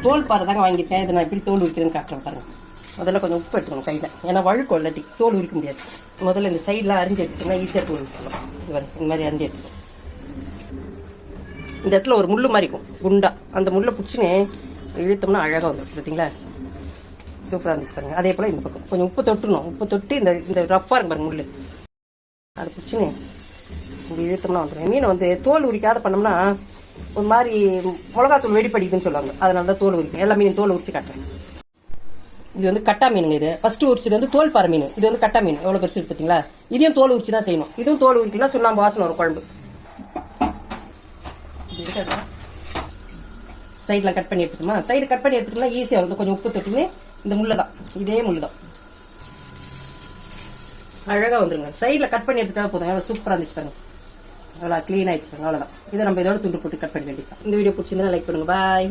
தோல் பாறை தாங்க வாங்கியிருக்கேன். இதை நான் எப்படி தோல் உரிக்கிறேன்னு காட்டுறேன் பாருங்கள். முதல்ல கொஞ்சம் உப்பு எடுத்துக்கணும் கையில், ஏன்னா வழுக்கும் இல்லாட்டி தோல் உரிக்க முடியாது. முதல்ல இந்த சைடெலாம் அரிஞ்சு எடுத்துட்டோம்னா ஈஸியாக தோல் உரிச்சிடலாம். இது வரும் இந்த மாதிரி அரிஞ்சு எடுத்துக்கணும். இந்த இடத்துல ஒரு முள் மாதிரி இருக்கும் குண்டா, அந்த முள்ளை பிடிச்சின்னு இழுத்தோம்னா அழகாக வந்துடும். பார்த்தீங்களா, சூப்பராக இருந்துச்சு பாருங்கள். அதே போல் இந்த பக்கம் கொஞ்சம் உப்பு தொட்டுணும். உப்பு தொட்டு இந்த ரஃப்பாக இருக்கும் பாருங்கள் முள், அதை பிடிச்சின்னு இப்படி இழுத்தோம்னா வந்துடும். மீனை வந்து தோல் உரிக்காத பண்ணோம்னா ஒரு மாதிரி மிளகாத்தூள் வெடிப்படிக்குதுன்னு சொல்லுவாங்க. அதனால தான் தோல் உரிக்கும். எல்லா மீனும் தோல் உரிச்சு காட்டுறேன். இது வந்து கட்டா மீனுங்க. இது ஃபஸ்ட்டு உரிச்சது வந்து தோல் பாறை மீன். இது வந்து கட்டா மீன். எவ்வளோ பெருசு பார்த்தீங்களா. இதையும் தோல் உரிச்சு தான் செய்யணும். இதுவும் தோல் உரிக்கலாம், சுண்ணாம்பு வாசனை ஒரு குழம்பு. சைடில் கட் பண்ணி எடுத்துக்கோமா. சைடு கட் பண்ணி எடுத்துட்டோம்னா ஈஸியாக வந்து கொஞ்சம் உப்பு தொட்டுன்னு இந்த முள்ளை தான், இதே முள்ளு தான் அழகாக வந்துருங்க. சைடில் கட் பண்ணி எடுத்துட்டா போதும். எவ்வளோ சூப்பராக இருந்துச்சு பாருங்க. அவ்வளோ க்ளீன் ஆகிடுச்சு பாருங்க. அவ்வளோதான். இதை நம்ம இதோட துண்டு போட்டு கட் பண்ண வேண்டியது தான். இந்த வீடியோ பிடிச்சிருந்தா லைக் பண்ணுங்கள். பாய்.